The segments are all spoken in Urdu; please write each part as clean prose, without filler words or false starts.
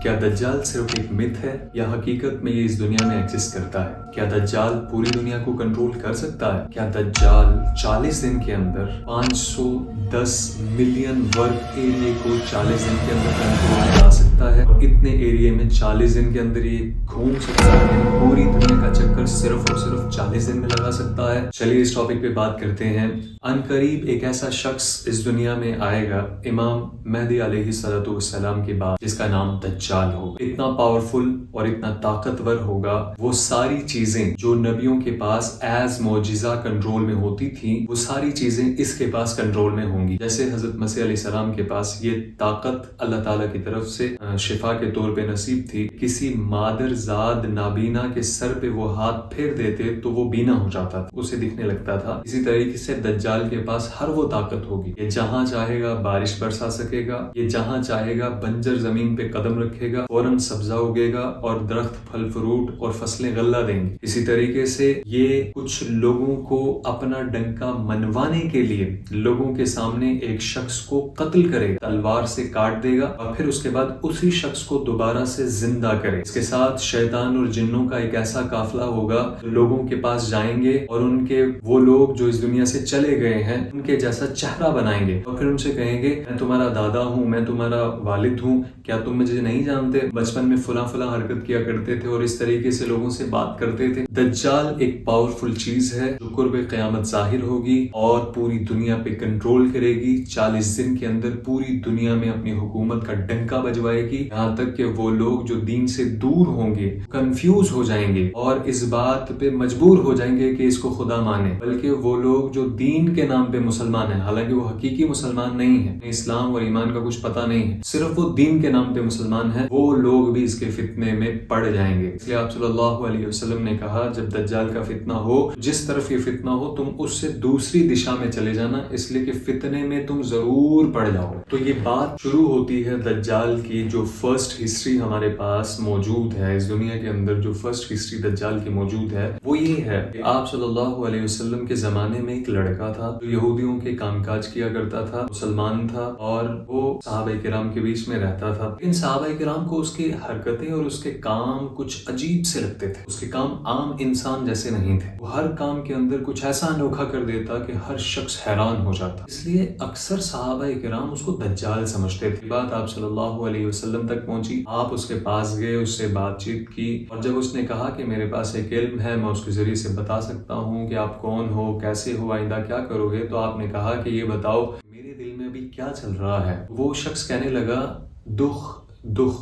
کیا دجال صرف ایک مت ہے یا حقیقت میں یہ اس دنیا میں ایگزسٹ کرتا ہے؟ کیا دجال پوری دنیا کو کنٹرول کر سکتا ہے؟ کیا دجال 40 دن کے اندر 510 ملین ورگ ایریے کو 40 دن کے اندر کنٹرول کرا سکتا ہے اور اتنے ایریے میں 40 دن کے اندر یہ گھوم سکتا ہے؟ پوری دنیا کا چکر صرف اور صرف 40 دن میں لگا سکتا ہے؟ چلیے اس ٹاپک پہ بات کرتے ہیں۔ عنقریب ایک ایسا شخص اس دنیا میں آئے گا امام مہدی علیہ السلام کے بعد، جس کا نام دجال ہوگا۔ اتنا پاورفل اور اتنا طاقتور ہوگا، وہ ساری چیزیں جو نبیوں کے پاس ایز معجزہ کنٹرول میں ہوتی تھیں، وہ ساری چیزیں اس کے پاس کنٹرول میں ہوں گی۔ جیسے حضرت مسیح علیہ السلام کے پاس یہ طاقت اللہ تعالیٰ کی طرف سے شفا کے طور پہ نصیب تھی، کسی مادر زاد نابینا کے سر پہ وہ ہاتھ پھیر دیتے تو وہ بینا ہو جاتا تھا، اسے دکھنے لگتا تھا۔ اسی طریقے سے دجال کے پاس ہر وہ طاقت ہوگی، یہ جہاں چاہے گا بارش برسا سکے گا، یہ جہاں چاہے گا بنجر زمین پہ قدم رکھے گا، فوراً سبزہ اگے گا اور درخت پھل فروٹ اور فصلیں غلہ دیں گی۔ اسی طریقے سے یہ کچھ لوگوں کو اپنا ڈنکا منوانے کے لیے لوگوں کے سامنے ایک شخص کو قتل کرے گا، تلوار سے کاٹ دے گا اور پھر اس کے بعد اسی شخص کو دوبارہ سے زندہ کرے۔ اس کے ساتھ شیطان اور جنوں کا ایک ایسا قافلہ ہوگا جو لوگوں کے پاس جائیں گے اور ان کے وہ لوگ جو اس دنیا سے چلے گئے ہیں ان کے جیسا چہرہ بنائیں گے اور پھر ان سے کہیں گے میں تمہارا دادا ہوں، میں تمہارا والد ہوں، کیا تم مجھے نہیں جانتے؟ بچپن میں فلاں حرکت کیا کرتے تھے، اور اس طریقے سے لوگوں سے بات کرتے تھے۔ دجال ایک پاورفل چیز ہے جو قرب قیامت ظاہر ہوگی اور پوری دنیا پہ کنٹرول کرے گی۔ 40 دن کے اندر پوری دنیا میں اپنی حکومت کا ڈنکا بجوائے گی، یہاں تک کہ وہ لوگ جو دین سے دور ہوں گے کنفیوز ہو جائیں گے اور اس بات پہ مجبور ہو جائیں گے کہ اس کو خدا مانے، بلکہ وہ لوگ جو دین کے نام پہ مسلمان ہیں، حالانکہ وہ حقیقی مسلمان نہیں ہیں، اسلام اور ایمان کا کچھ پتہ نہیں ہے، صرف وہ دین کے نام پہ مسلمان ہیں، وہ لوگ بھی اس کے فتنے میں پڑ جائیں گے۔ اس لیے آپ صلی اللہ علیہ وسلم نے کہا جب دجال کا فتنہ ہو، جس طرف یہ فتنہ ہو تم اس سے دوسری دشا میں چلے جانا، اس لیے کہ فتنے میں تم ضرور پڑ جاؤ۔ تو یہ بات شروع ہوتی ہے دجال کی۔ جو فرسٹ ہسٹری ہمارے پاس موجود ہے اس دنیا کے اندر، جو فرسٹ ہسٹری دجال کی موجود ہے وہ یہ ہے کہ آپ صلی اللہ علیہ وسلم کے زمانے میں ایک لڑکا تھا جو یہودیوں کے کام کاج کیا کرتا تھا، مسلمان تھا اور وہ صحابہ کرام کے بیچ میں رہتا تھا، لیکن صحابہ کرام کو اس کی حرکتیں اور اس کے کام کچھ عجیب سے لگتے تھے۔ اس کے کام عام انسان جیسے نہیں تھے، وہ ہر کام کے اندر کچھ ایسا انوکھا کر دیتا کہ ہر شخص حیران ہو جاتا، اس لیے اکثر صحابہ کرام اس کو دجال سمجھتے تھے۔ بات آپ صلی اللہ علیہ وسلم تک پہنچی، آپ اس کے پاس گئے، اس سے بات چیت کی اور جب اس نے کہا کہ میرے پاس ایک علم ہے، میں اس کے ذریعے سے بتا سکتا ہوں کہ آپ کون ہو، کیسے ہو، آئندہ کیا کرو گے، تو آپ نے کہا کہ یہ بتاؤ میرے دل میں ابھی کیا چل رہا ہے۔ وہ شخص کہنے لگا دخ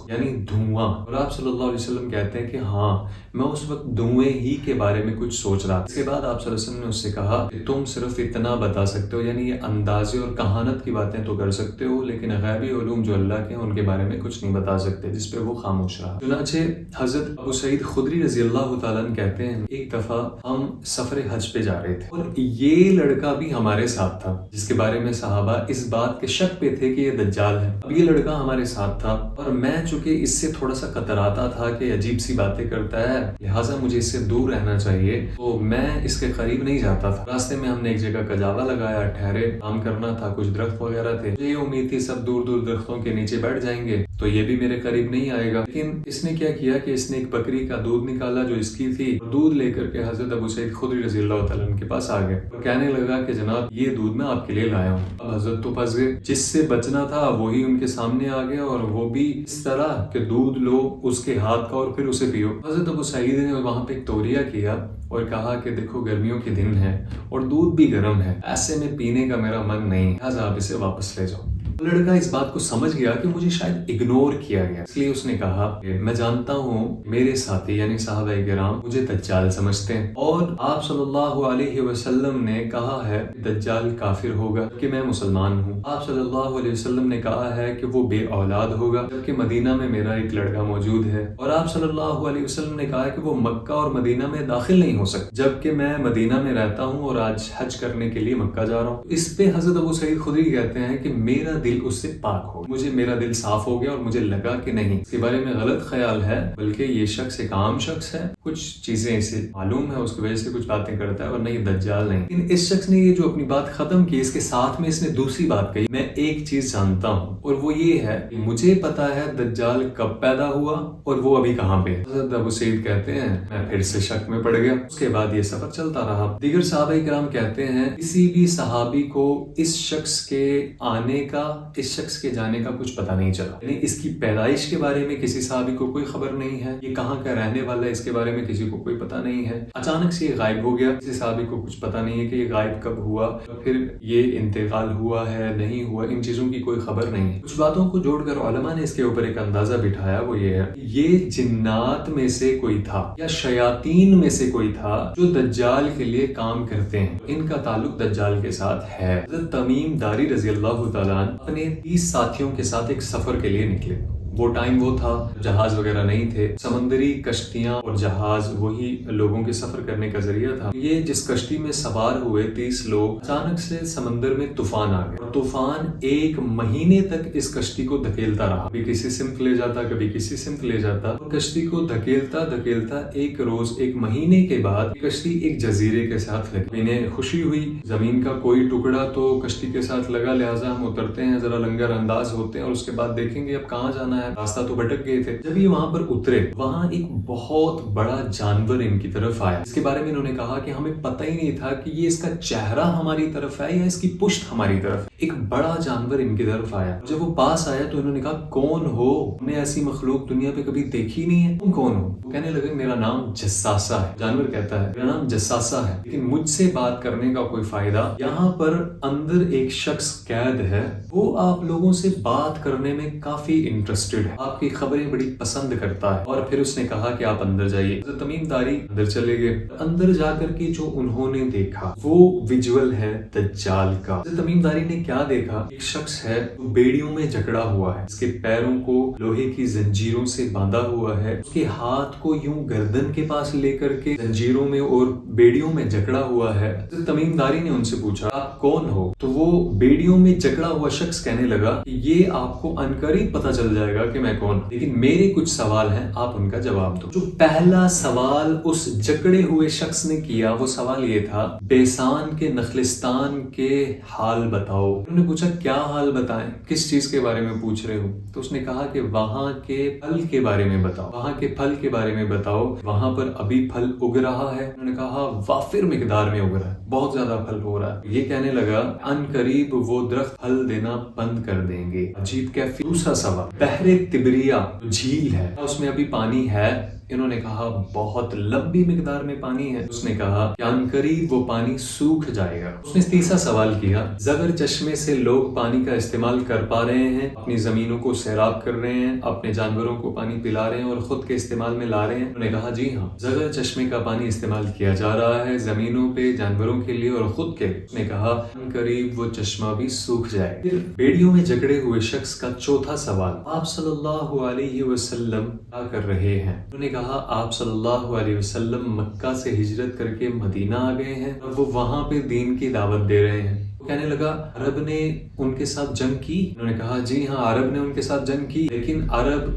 یعنی دھواں، اور آپ صلی اللہ علیہ وسلم کہتے ہیں کہ ہاں میں اس وقت دھوئیں ہی کے بارے میں کچھ سوچ رہا تھا۔ اس کے بعد آپ صلی اللہ علیہ وسلم نے اس سے کہا کہ تم صرف اتنا بتا سکتے ہو، یعنی یہ اندازے اور کہانت کی باتیں تو کر سکتے ہو، لیکن غیبی علوم جو اللہ کے ہیں ان کے بارے میں کچھ نہیں بتا سکتے، جس پہ وہ خاموش رہا۔ چنانچہ حضرت ابو سعید خدری رضی اللہ تعالیٰ عنہ کہتے ہیں ایک دفعہ ہم سفر حج پہ جا رہے تھے اور یہ لڑکا بھی ہمارے ساتھ تھا جس کے بارے میں صحابہ اس بات کے شک پہ تھے کہ یہ دجال ہے۔ اب یہ لڑکا ہمارے ساتھ تھا اور میں چونکہ اس سے تھوڑا سا کتراتا تھا کہ عجیب سی باتیں کرتا ہے، لہٰذا مجھے اس سے دور رہنا چاہیے، تو میں اس کے قریب نہیں جاتا تھا۔ راستے میں ہم نے ایک جگہ کجاوا لگایا، ٹھہرے، کام کرنا تھا، کچھ درخت وغیرہ تھے، مجھے یہ امید تھی سب دور دور درختوں کے نیچے بیٹھ جائیں گے تو یہ بھی میرے قریب نہیں آئے گا، لیکن اس نے کیا کیا کہ اس نے ایک بکری کا دودھ نکالا جو اس کی تھی، دودھ لے کر کے حضرت ابو سعید خدری رضی اللہ تعالیٰ عنہ کے پاس آ گئے اور کہنے لگا کہ جناب یہ دودھ میں آپ کے لیے لایا ہوں۔ اب حضرت تو پھنس گئے، جس سے بچنا تھا وہی ان کے سامنے آ گیا اور وہ بھی اس طرح کہ دودھ لو اس کے ہاتھ کا اور پھر اسے پیو۔ حضرت ابو سعید نے وہاں پہ ایک توریہ کیا اور کہا کہ دیکھو گرمیوں کے دن ہے اور دودھ بھی گرم ہے، ایسے میں پینے کا میرا من نہیں، لہٰذا آپ اسے واپس لے جاؤ۔ لڑکا اس بات کو سمجھ گیا کہ مجھے شاید اگنور کیا گیا، اس لیے اس نے کہا کہ میں جانتا ہوں میرے ساتھی یعنی صحابہ کرام مجھے دجال سمجھتے ہیں اور آپ صلی اللہ علیہ وسلم نے کہا ہے دجال کافر ہوگا کہ میں مسلمان ہوں۔ آپ صلی اللہ علیہ وسلم نے کہا ہے کہ وہ بے اولاد ہوگا جبکہ مدینہ میں میرا ایک لڑکا موجود ہے، اور آپ صلی اللہ علیہ وسلم نے کہا کہ وہ مکہ اور مدینہ میں داخل نہیں ہو سکتا جبکہ میں مدینہ میں رہتا ہوں اور آج حج کرنے کے لیے مکہ جا رہا ہوں۔ اس پہ حضرت ابو سعید خدری کہتے ہیں کہ میرا دل اس سے پاک ہو. مجھے میرا دل صاف ہو گیا اور مجھے لگا کہ نہیں، اس کے بارے میں غلط خیال ہے، بلکہ یہ شخص ایک عام شخص ہے، کچھ چیزیں اسے معلوم ہے، اس کی وجہ سے کچھ باتیں کرتا ہے، ورنہ یہ دجال نہیں. لیکن اس شخص نے یہ جو اپنی بات ختم کی، اس کے ساتھ میں اس نے دوسری بات کہی، میں ایک چیز جانتا ہوں اور وہ یہ ہے کہ مجھے پتا ہے دجال کب پیدا ہوا اور وہ ابھی کہاں پہ. حضرت ابو سعید کہتے ہیں میں پھر سے شک میں پڑ گیا. اس کے بعد یہ سفر چلتا رہا. دیگر صحابہ کرام کہتے ہیں کسی بھی صحابی کو اس شخص کے آنے کا، اس شخص کے جانے کا کچھ پتہ نہیں چلا. یعنی اس کی پیدائش کے بارے میں کسی صحابی کو کوئی خبر نہیں ہے، یہ کہاں کا رہنے والا ہے اس کے بارے میں کسی کو کوئی پتہ نہیں ہے. اچانک سے یہ غائب ہو گیا، کسی صحابی کو کچھ پتہ نہیں ہے کہ یہ غائب کب ہوا، پھر یہ انتقال ہوا ہے نہیں ہوا، ان چیزوں کی کوئی خبر نہیں ہے. کچھ باتوں کو جوڑ کر علماء نے اس کے اوپر ایک اندازہ بٹھایا، وہ یہ ہے یہ جنات میں سے کوئی تھا یا شیاطین میں سے کوئی تھا جو دجال کے لیے کام کرتے ہیں. ان کا تعلق دجال کے ساتھ ہے. حضرت تمیم داری رضی اللہ تعالیٰ اپنے 30 ساتھیوں کے ساتھ ایک سفر کے لیے نکلے. وہ ٹائم وہ تھا جہاز وغیرہ نہیں تھے، سمندری کشتیاں اور جہاز وہی لوگوں کے سفر کرنے کا ذریعہ تھا. یہ جس کشتی میں سوار ہوئے 30 لوگ، اچانک سے سمندر میں طوفان آ گیا اور طوفان 1 مہینے تک اس کشتی کو دھکیلتا رہا. کبھی کسی سمت لے جاتا، کبھی کسی سمت لے جاتا. کشتی کو دھکیلتا دھکیلتا ایک روز، 1 مہینے کے بعد کشتی ایک جزیرے کے ساتھ لگی. انہیں خوشی ہوئی، زمین کا کوئی ٹکڑا تو کشتی کے ساتھ لگا، لہٰذا ہم اترتے ہیں، ذرا لنگر انداز ہوتے ہیں اور اس کے بعد دیکھیں گے اب کہاں جانا ہے، راستہ تو بھٹک گئے تھے. جب یہ وہاں پر اترے، وہاں ایک بہت بڑا جانور ان کی طرف آیا. اس کے بارے میں انہوں نے کہا کہ ہمیں پتہ ہی نہیں تھا کہ یہ اس کا چہرہ ہماری طرف ہے یا اس کی پشت ہماری طرف. ایک بڑا جانور ان کی طرف آیا. جب وہ پاس آیا تو انہوں نے کہا کون ہو، ہم نے ایسی مخلوق دنیا پہ کبھی دیکھی نہیں ہے، تم کون ہو؟ وہ کہنے لگے میرا نام جساسہ ہے. جانور کہتا ہے میرا نام جساسہ ہے، لیکن مجھ سے بات کرنے کا کوئی فائدہ. یہاں پر اندر ایک شخص قید ہے، وہ آپ لوگوں سے بات کرنے میں کافی انٹرسٹڈ ہے، آپ کی خبریں بڑی پسند کرتا ہے. اور پھر اس نے کہا کہ آپ اندر جائیے. تمیم داری اندر چلے گئے. اندر جا کر کے جو انہوں نے دیکھا وہ ویژول ہے دجال کا. تمیم داری نے کیا دیکھا؟ ایک شخص ہے جو بیڑیوں میں جکڑا ہوا ہے، اس کے پیروں کو لوہے کی زنجیروں سے باندھا ہوا ہے، اس کے ہاتھ کو یوں گردن کے پاس لے کر کے زنجیروں میں اور بیڑیوں میں جکڑا ہوا ہے. تمیم داری نے ان سے پوچھا آپ کون ہو؟ تو وہ بیڑیوں میں جکڑا ہوا شخص کہنے لگا کہ یہ آپ کو عنقریب پتہ چل جائے گا کہ میں کون، لیکن میرے کچھ سوال ہیں، آپ ان کا جواب دو. جو پہلا سوال اس جکڑے ہوئے شخص نے کیا وہ سوال یہ تھا بیسان کے نخلستان کے حال بتاؤ. انہوں نے پوچھا کیا حال بتائیں، کس چیز کے بارے میں پوچھ رہے ہو؟ تو اس نے کہا کہ وہاں کے پھل کے بارے میں بتاؤ، وہاں کے پھل کے بارے میں بتاؤ، وہاں پر ابھی پھل اگ رہا ہے؟ انہوں نے کہا وافر مقدار میں اگ رہا ہے، بہت زیادہ پھل ہو رہا ہے. یہ کہنے لگا ان قریب وہ درخت پھل دینا بند کر دیں گے. عجیب کیفیت. دوسرا سوال بحر تبریہ جھیل ہے، اس میں ابھی پانی ہے؟ انہوں نے کہا بہت لمبی مقدار میں پانی ہے. اس نے کہا کہ عنقریب وہ پانی سوکھ جائے گا. اس نے تیسرا سوال کیا زغر چشمے سے لوگ پانی کا استعمال کر پا رہے ہیں، اپنی زمینوں کو سیراب کر رہے ہیں، اپنے جانوروں کو پانی پلا رہے ہیں اور خود کے استعمال میں لا رہے ہیں؟ انہوں نے کہا جی ہاں، زغر چشمے کا پانی استعمال کیا جا رہا ہے زمینوں پہ، جانوروں کے لیے اور خود کے. اس نے کہا عنقریب وہ چشمہ بھی سوکھ جائے. پھر بیڑیوں میں جکڑے ہوئے شخص کا چوتھا سوال آپ صلی اللہ علیہ وسلم کیا کر رہے ہیں؟ انہوں نے کہا آپ صلی اللہ علیہ وسلم مکہ سے ہجرت کر کے مدینہ آ گئے ہیں اور وہ وہاں پہ دین کی دعوت دے رہے ہیں. کہنے لگا عرب نے ان کے ساتھ جنگ کی؟ انہوں نے کہا جی ہاں، عرب نے ان کے ساتھ جنگ کی، لیکن عرب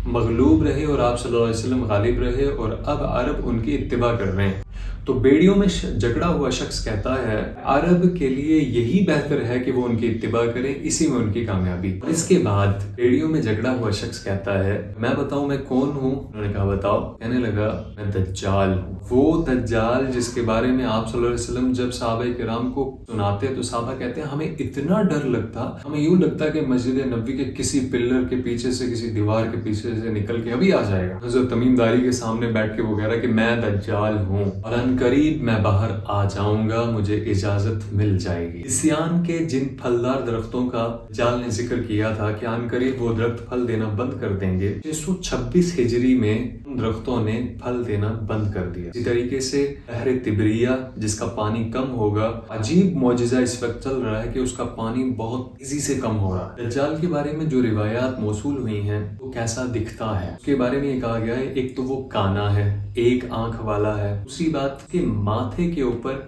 مغلوب رہے اور آپ صلی اللہ علیہ وسلم غالب رہے اور اب عرب ان کی اتباع کر رہے ہیں. تو بیڑیوں میں جکڑا ہوا شخص کہتا ہے عرب کے لیے یہی بہتر ہے کہ وہ ان کی اتباع کریں، اسی میں ان کی کامیابی. اور اس کے بعد بیڑیوں میں جکڑا ہوا شخص کہتا ہے میں بتاؤں میں کون ہوں؟ انہوں نے کہا بتاؤ. کہنے لگا میں دجال ہوں، وہ دجال جس کے بارے میں آپ صلی اللہ علیہ وسلم جب صحابہ کرام کو سناتے تو صحابہ کہتے ہیں ہمیں اتنا ڈر لگتا، ہمیں یوں لگتا کہ مسجد نبوی کے کسی پلر کے پیچھے سے، کسی دیوار کے پیچھے سے نکل کے ابھی آ جائے گا. حضرت تمیم داری کے سامنے بیٹھ کے وہ کہہ رہا کہ میں دجال ہوں اور قریب میں باہر آ جاؤں گا، مجھے اجازت مل جائے گی. سیان کے جن پھلدار درختوں کا دجال نے ذکر کیا تھا کہ عن قریب وہ درخت پھل دینا بند کر دیں گے، 626 ہجری میں ان درختوں نے پھل دینا بند کر دیا. اسی طریقے سے بحر تبریہ جس کا پانی کم ہوگا، عجیب معجزہ اس وقت چل رہا ہے کہ اس کا پانی بہت تیزی سے کم ہو رہا ہے. دجال کے بارے میں جو روایات موصول ہوئی ہیں وہ کیسا دکھتا ہے اس کے بارے میں یہ کہا گیا ہے ایک تو وہ کانا ہے، ایک آنکھ والا ہے. دوسری بات کہ ماتھے کے اوپر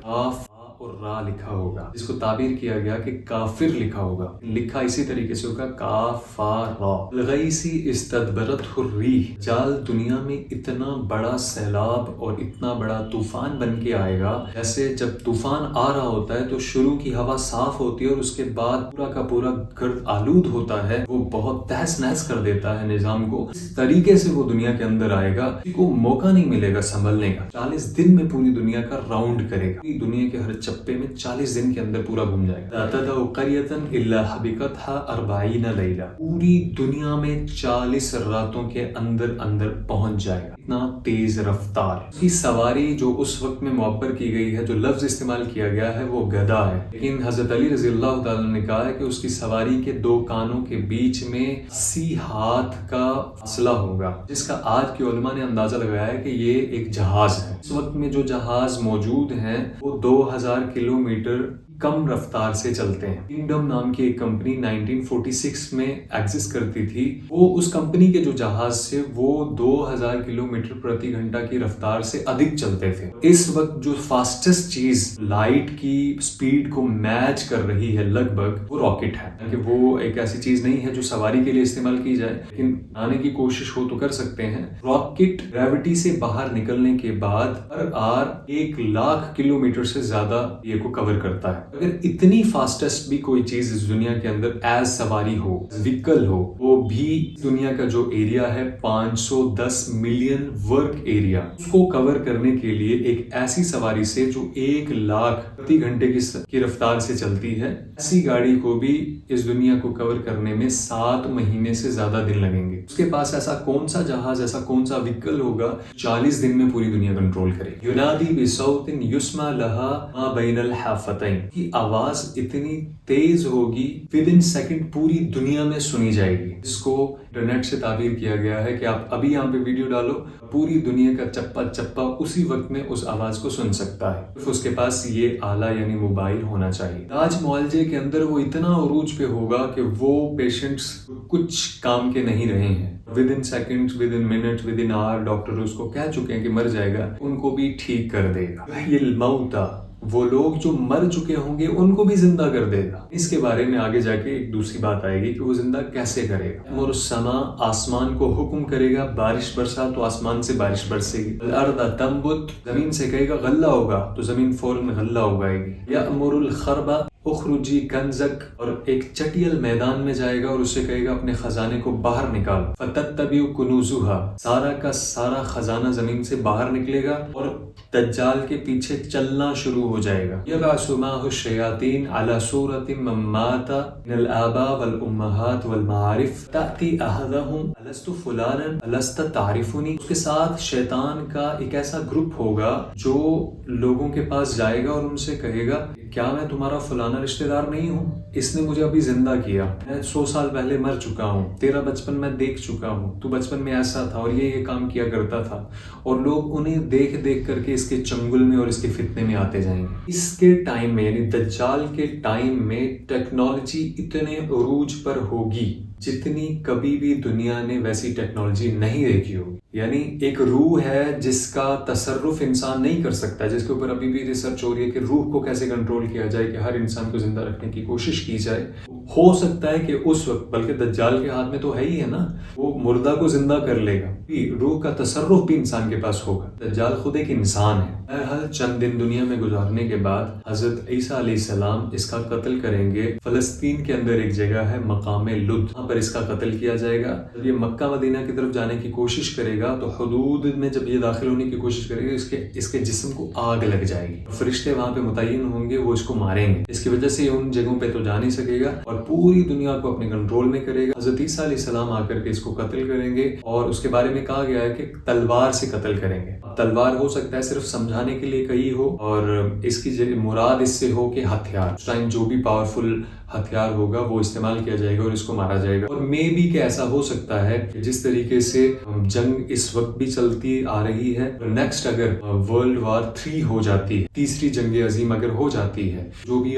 اور را لکھا ہوگا، جس کو تعبیر کیا گیا کہ کافر لکھا ہوگا، لکھا اسی طریقے سے ہوگا کافارا۔ الغیثی استدبرت الریح، جال دنیا میں اتنا بڑا سیلاب اور اتنا بڑا طوفان بن کے آئے گا، جیسے جب طوفان آ رہا ہوتا ہے تو شروع کی ہوا صاف ہوتی ہے اور اس کے بعد پورا کا پورا گرد آلود ہوتا ہے، وہ بہت تہس نہس کر دیتا ہے نظام کو۔ اس طریقے سے وہ دنیا کے اندر آئے گا، کسی کو موقع نہیں ملے گا سنبھلنے کا۔ 40 دن میں پوری دنیا کا راؤنڈ کرے گا، دنیا کے ہر چپے میں 40 دن کے اندر پورا گھوم جائے گا۔ لا تدع قریۃ الا حبکتھا 40 لیلہ، پوری دنیا میں 40 راتوں کے اندر اندر پہنچ جائے گا۔ اتنا تیز رفتار کی سواری جو اس وقت میں معبر کی گئی ہے، جو لفظ استعمال کیا گیا ہے وہ گدا ہے، لیکن حضرت علی رضی اللہ تعالیٰ نے کہا ہے کہ اس کی سواری کے 2 کانوں کے بیچ میں 80 ہاتھ کا فاصلہ ہوگا، جس کا آج کے علماء نے اندازہ لگایا ہے کہ یہ ایک جہاز ہے۔ اس وقت میں جو جہاز موجود ہیں وہ 2000 کلومیٹر کم رفتار سے چلتے ہیں۔ کنگڈم نام کی ایک کمپنی 1946 میں ایگزسٹ کرتی تھی، وہ اس کمپنی کے جو جہاز سے وہ 2000 کلومیٹر پرتی گھنٹہ کی رفتار سے ادھک چلتے تھے۔ اس وقت جو فاسٹسٹ چیز لائٹ کی سپیڈ کو میچ کر رہی ہے لگ بھگ، وہ راکٹ ہے، کہ وہ ایک ایسی چیز نہیں ہے جو سواری کے لیے استعمال کی جائے، لیکن آنے کی کوشش ہو تو کر سکتے ہیں۔ راکٹ گریوٹی سے باہر نکلنے کے بعد ہر آر 1,00,000 کلومیٹر سے زیادہ یہ کو کور کرتا ہے۔ اگر اتنی فاسٹسٹ بھی کوئی چیز اس دنیا کے اندر ایز سواری ہو، ویکل ہو، وہ بھی دنیا کا جو ایریا ہے 510 ملین ورک ایریا، اس کو کور کرنے کے لیے ایک ایسی سواری سے جو 1,00,000 پرتی گھنٹے کی رفتار سے چلتی ہے، ایسی گاڑی کو بھی اس دنیا کو کور کرنے میں 7 مہینے سے زیادہ دن لگیں گے۔ اس کے پاس ایسا کون سا جہاز، ایسا کون سا ویکل ہوگا 40 دن میں پوری دنیا کنٹرول کرے؟ ینادی بصوت یسمع لها ما بین الحافتین، کی آواز اتنی تیز ہوگی ودن سیکنڈ پوری دنیا میں سنی جائے گی، جس کو انٹرنیٹ سے تعبیر کیا گیا ہے کہ آپ ابھی یہاں پہ ویڈیو ڈالو، پوری دنیا کا چپا چپا اسی وقت میں اس آواز کو سن سکتا ہے۔ صرف اس کے پاس یہ آلہ یعنی موبائل ہونا چاہیے۔ علاج معالجے کے اندر وہ اتنا عروج پہ ہوگا کہ وہ پیشنٹس کچھ کام کے نہیں رہے ہیں، ودن سیکنڈ، ودن منٹ، ودن آور ڈاکٹر اس کو کہہ چکے ہیں کہ مر جائے گا، ان کو بھی ٹھیک کر دے گا۔ یہ الموتى، وہ لوگ جو مر چکے ہوں گے ان کو بھی زندہ کر دے گا۔ اس کے بارے میں آگے جا کے ایک دوسری بات آئے گی کہ وہ زندہ کیسے کرے گا۔ امر السماء، آسمان کو حکم کرے گا بارش برسا تو آسمان سے بارش برسے گی۔ الارض تنبت، زمین سے کہے گا غلہ ہوگا تو زمین فوراً غلہ اگائے گی۔ یأمر الخرب اخرجی کنزک، اور ایک چٹیل میدان میں جائے گا اور اسے کہے گا اپنے خزانے کو باہر نکال۔ فتتبع کنوزها، سارا کا سارا خزانہ زمین سے باہر نکلے گا اور دجال کے پیچھے چلنا شروع ہو جائے گا۔ یبعث معه الشیاطین علی صورت من مات من الآباء والامہات والمعارف تأتی احدهم الست فلانا الست تعرفنی، اس کے ساتھ شیطان کا ایک ایسا گروپ ہوگا جو لوگوں کے پاس جائے گا اور ان سے کہے گا کیا میں تمہارا فلانا رشتہ دار نہیں ہوں؟ اس نے مجھے ابھی زندہ کیا، میں 100 سال پہلے مر چکا ہوں، تیرا بچپن میں دیکھ چکا ہوں، تو بچپن میں ایسا تھا اور یہ کام کیا کرتا تھا، اور لوگ انہیں دیکھ دیکھ کر کے اس کے چنگل میں اور اس کے فتنے میں آتے جائیں گے۔ اس کے ٹائم میں یعنی دجال کے ٹائم میں ٹیکنالوجی اتنے عروج پر ہوگی جتنی کبھی بھی دنیا نے ویسی ٹیکنالوجی نہیں دیکھی ہوگی۔ یعنی ایک روح ہے جس کا تصرف انسان نہیں کر سکتا، جس کے اوپر ابھی بھی ریسرچ ہو رہی ہے کہ روح کو کیسے کنٹرول کیا جائے کہ ہر انسان کو زندہ رکھنے کی کوشش کی جائے۔ ہو سکتا ہے کہ اس وقت، بلکہ دجال کے ہاتھ میں تو ہے ہی ہے نا، وہ مردہ کو زندہ کر لے گا، روح کا تصرف بھی انسان کے پاس ہوگا۔ دجال خود ایک انسان ہے۔ بہرحال چند دن دنیا میں گزارنے کے بعد حضرت عیسیٰ علیہ السلام اس کا قتل کریں گے۔ فلسطین کے اندر ایک جگہ ہے مقام لد، وہاں پر اس کا قتل کیا جائے گا۔ جب یہ مکہ مدینہ کی طرف جانے کی کوشش کرے گا تو حدود میں جب یہ داخل ہونے کی کوشش کرے گا اس کے جسم کو آگ لگ جائے گی، فرشتے وہاں پہ متعین ہوں گے، وہ اس کو ماریں گے۔ اس کی وجہ سے یہ ان جگہوں پہ تو جا نہیں سکے گا اور پوری دنیا کو اپنے کنٹرول میں کرے گا۔ حضرت عیسیٰ علیہ السلام آ کر کے اس کو قتل کریں گے اور اس کے بارے میں کہا گیا ہے کہ تلوار سے قتل کریں گے۔ تلوار ہو سکتا ہے صرف سمجھانے کے لیے کہی ہو، اور اس کی مراد اس سے ہو کہ ہتھیار، اس ٹائم جو بھی پاورفل ہتھیار ہوگا وہ استعمال کیا جائے گا اور اس کو مارا جائے گا۔ اور میں بھی کہ ایسا ہو سکتا ہے کہ جس طریقے سے جنگ اس وقت بھی چلتی آ رہی ہے، نیکسٹ اگر ورلڈ وار 3 ہو جاتی ہے، تیسری جنگ عظیم اگر ہو جاتی ہے، جو بھی